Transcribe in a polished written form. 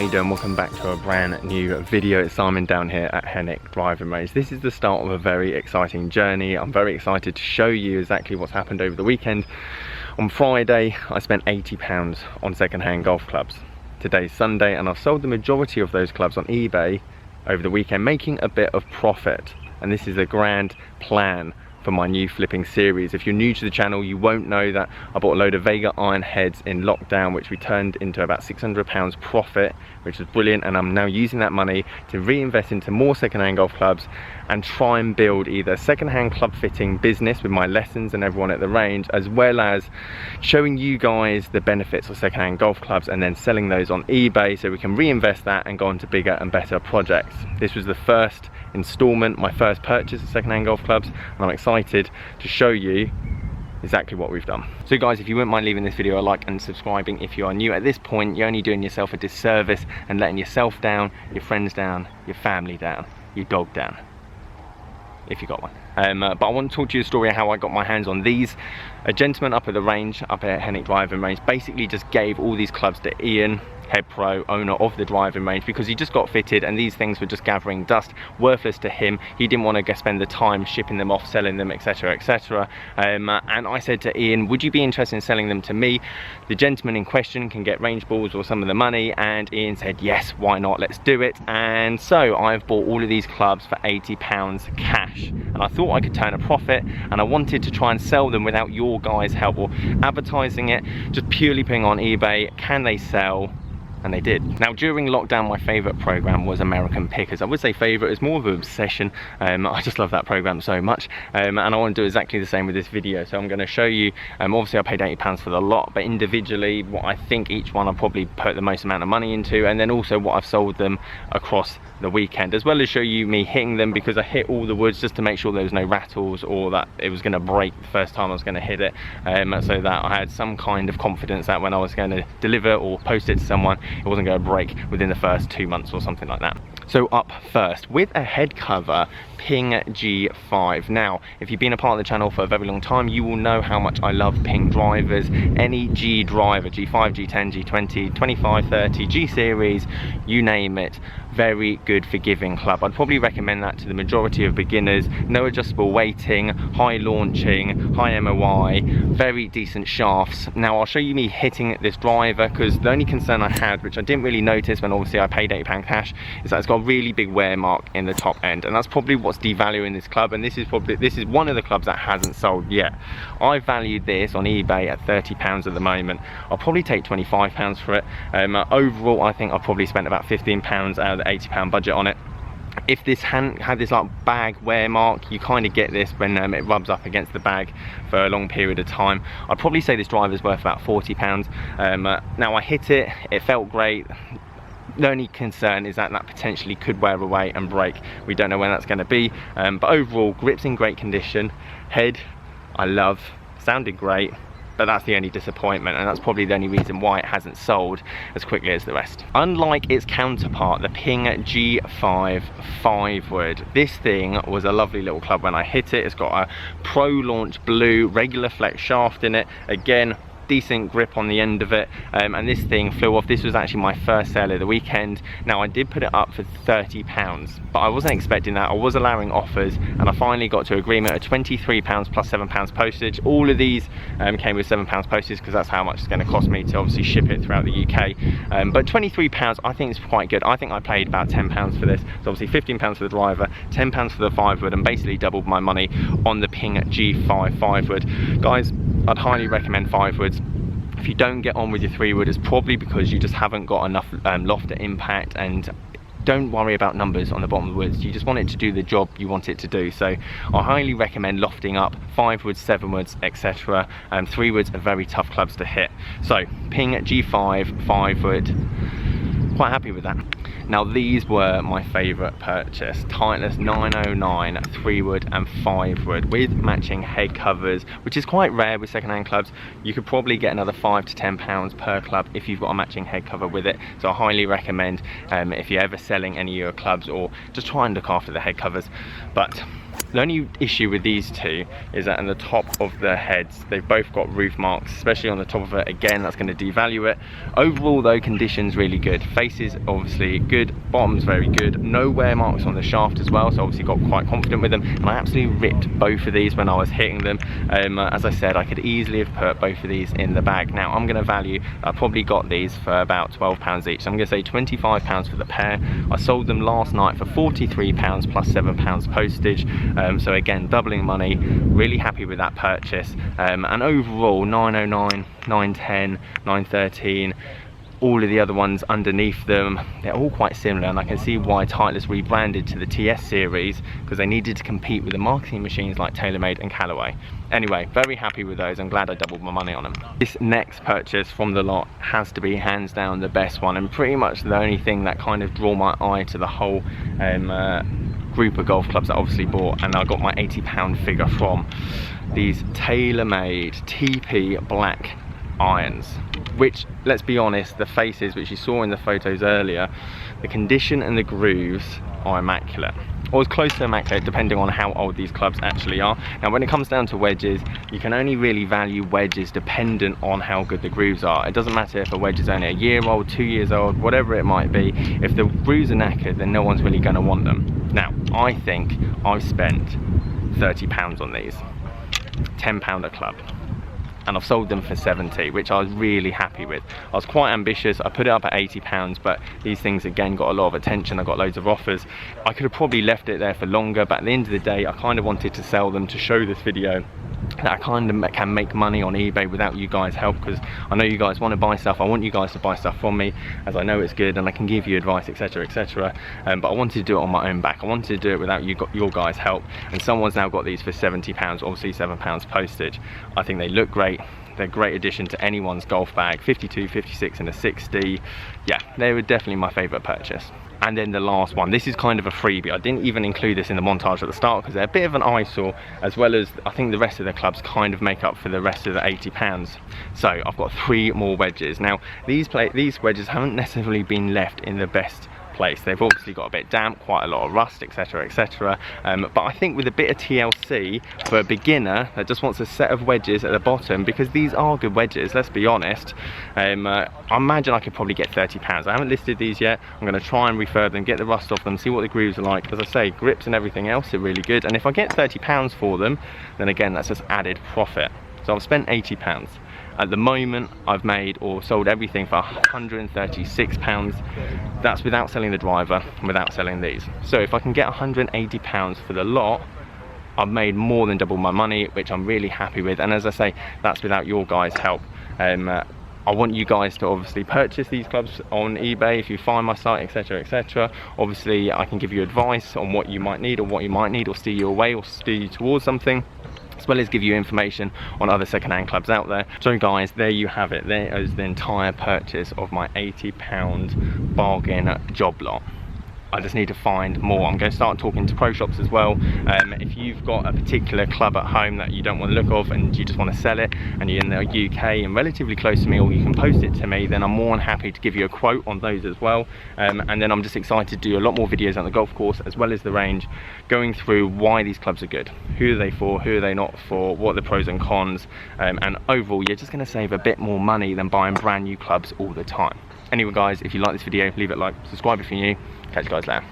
how you doing? Welcome back to a brand new video. It's Simon down here at Henwick driving range. This is the start of a very exciting journey. I'm very excited to show you exactly what's happened over the weekend. On Friday, I spent £80 on second-hand golf clubs. Today's Sunday, and I've sold the majority of those clubs on eBay over the weekend, making a bit of profit. And this is a grand plan for my new flipping series. If you're new to the channel, you won't know that I bought a load of Vega iron heads in lockdown, which we turned into about £600 profit, which was brilliant, and I'm now using that money to reinvest into more second-hand golf clubs and try and build either a second-hand club fitting business with my lessons and everyone at the range, as well as showing you guys the benefits of second-hand golf clubs and then selling those on eBay so we can reinvest that and go on to bigger and better projects. This was the first installment, my first purchase of second-hand golf clubs, and I'm excited to show you exactly what we've done. So guys, if you wouldn't mind leaving this video a like and subscribing if you are new. At this point, you're only doing yourself a disservice and letting yourself down, your friends down, your family down, your dog down, if you got one. But I want to talk to you a story of how I got my hands on these. A gentleman up at the range, up at Henwick driving range, basically just gave all these clubs to Ian, head pro, owner of the driving range, because he just got fitted and these things were just gathering dust, worthless to him. He didn't want to spend the time shipping them off, selling them, etc, etc. And I said to Ian, would you be interested in selling them to me? The gentleman in question can get range balls or some of the money, and Ian said yes, why not, let's do it. And so I've bought all of these clubs for £80 cash, and I thought I could turn a profit, and I wanted to try and sell them without your guys' help or advertising it, just purely putting on eBay, can they sell? And they did. Now during lockdown, my favorite program was American Pickers. I would say favorite, it's more of an obsession. I just love that program so much, and I want to do exactly the same with this video. So I'm going to show you, obviously I paid £80 for the lot, but individually what I think each one I've probably put the most amount of money into, and then also what I've sold them across the weekend, as well as show you me hitting them, because I hit all the woods just to make sure there was no rattles or that it was going to break the first time I was going to hit it, so that I had some kind of confidence that when I was going to deliver or post it to someone, it wasn't going to break within the first 2 months or something like that. So up first with a head cover Ping G5. Now if you've been a part of the channel for a very long time, you will know how much I love Ping drivers. Any G driver, G5, G10, G20, 25, 30, G series, you name it, very good forgiving club. I'd probably recommend that to the majority of beginners. No adjustable weighting, high launching, high MOI, very decent shafts. Now I'll show you me hitting this driver, because the only concern I had, which I didn't really notice when obviously I paid £80 cash, is that it's got a really big wear mark in the top end, and that's probably what's devaluing this club. And this is one of the clubs that hasn't sold yet. I valued this on eBay at £30 at the moment. I'll probably take £25 for it. Overall I think I've probably spent about £15 out of the £80 budget on it. If this hadn't had this like bag wear mark, you kind of get this when it rubs up against the bag for a long period of time. I'd probably say this driver's worth about £40. Now I hit it, it felt great. The only concern is that potentially could wear away and break. We don't know when that's going to be, but overall grip's in great condition. Head I love, sounded great, but that's the only disappointment, and that's probably the only reason why it hasn't sold as quickly as the rest. Unlike its counterpart, the Ping G5 5-wood, this thing was a lovely little club when I hit it. It's got a Pro Launch blue regular flex shaft in it. Again, decent grip on the end of it, and this thing flew off. This was actually my first sale of the weekend. Now I did put it up for £30, but I wasn't expecting that. I was allowing offers, and I finally got to agreement of £23 plus £7 postage. All of these came with £7 postage, because that's how much it's going to cost me to obviously ship it throughout the UK. But £23 I think is quite good. I think I paid about £10 for this. So obviously £15 for the driver, £10 for the 5-wood, and basically doubled my money on the Ping G5 5-wood. Guys, I'd highly recommend 5-woods. If you don't get on with your 3-wood, it's probably because you just haven't got enough loft to impact, and don't worry about numbers on the bottom of the woods. You just want it to do the job you want it to do. So I highly recommend lofting up 5-woods, 7-woods, etc. 3-woods are very tough clubs to hit. So Ping G5 5-wood, quite happy with that. Now these were my favourite purchase. Titleist 909 3-wood and 5-wood with matching head covers, which is quite rare with second-hand clubs. You could probably get another £5 to £10 per club if you've got a matching head cover with it. So I highly recommend if you're ever selling any of your clubs, or just try and look after the head covers. But The only issue with these two is that in the top of the heads, they've both got roof marks, especially on the top of it. Again, that's going to devalue it. Overall though, conditions really good. Faces obviously good, bottom's very good. No wear marks on the shaft as well, so obviously got quite confident with them. And I absolutely ripped both of these when I was hitting them. As I said, I could easily have put both of these in the bag. Now I'm going to value, I probably got these for about £12 each. So I'm going to say £25 for the pair. I sold them last night for £43 plus £7 postage. So again, doubling money, really happy with that purchase. And overall, 909, 910, 913, all of the other ones underneath them, they're all quite similar, and I can see why Titleist rebranded to the TS series, because they needed to compete with the marketing machines like TaylorMade and Callaway. Anyway, very happy with those. I'm glad I doubled my money on them. This next purchase from the lot has to be hands down the best one, and pretty much the only thing that kind of drew my eye to the whole group of golf clubs that I obviously bought, and I got my £80 figure from these TaylorMade TP black irons, which, let's be honest, the faces which you saw in the photos earlier, the condition and the grooves are immaculate, or as close to immaculate depending on how old these clubs actually are. Now when it comes down to wedges, you can only really value wedges dependent on how good the grooves are. It doesn't matter if a wedge is only a year old, 2 years old, whatever it might be. If the grooves are knackered, then no one's really going to want them. Now I think I've spent £30 on these, £10 a club, and I've sold them for 70, which I was really happy with. I was quite ambitious. I put it up at £80, but these things again got a lot of attention. I got loads of offers. I could have probably left it there for longer, but at the end of the day, I kind of wanted to sell them to show this video that I kind of can make money on eBay without you guys' help, because I know you guys want to buy stuff. I want you guys to buy stuff from me, as I know it's good and I can give you advice, etc, etc. But I wanted to do it on my own back. I wanted to do it without your guys' help, and someone's now got these for £70, obviously £7 postage. I think they look great. They're a great addition to anyone's golf bag. 52, 56 and a 60. Yeah, they were definitely my favourite purchase. And then the last one, this is kind of a freebie. I didn't even include this in the montage at the start because they're a bit of an eyesore, as well as I think the rest of the clubs kind of make up for the rest of the £80. So I've got 3 more wedges. Now these wedges haven't necessarily been left in the best place. They've obviously got a bit damp, quite a lot of rust, etc, etc. But I think with a bit of TLC for a beginner that just wants a set of wedges at the bottom, because these are good wedges, let's be honest, I imagine I could probably get £30. I haven't listed these yet. I'm going to try and refurb them, get the rust off them, see what the grooves are like. As I say, grips and everything else are really good, and if I get £30 for them, then again that's just added profit. So I've spent £80. At the moment, I've made or sold everything for £136. That's without selling the driver, without selling these. So if I can get £180 for the lot, I've made more than double my money, which I'm really happy with. And as I say, that's without your guys' help. I want you guys to obviously purchase these clubs on eBay if you find my site, etc, etc. Obviously I can give you advice on what you might need, or steer you away or steer you towards something, as well as give you information on other second-hand clubs out there. So guys, there you have it. There is the entire purchase of my £80 bargain job lot. I just need to find more. I'm going to start talking to pro shops as well. If you've got a particular club at home that you don't want the look of and you just want to sell it, and you're in the UK and relatively close to me, or you can post it to me, then I'm more than happy to give you a quote on those as well. And then I'm just excited to do a lot more videos on the golf course as well as the range, going through why these clubs are good, who are they for, who are they not for, what are the pros and cons, and overall you're just going to save a bit more money than buying brand new clubs all the time. Anyway guys, if you like this video, leave it a like, subscribe if you're new. Catch you guys later.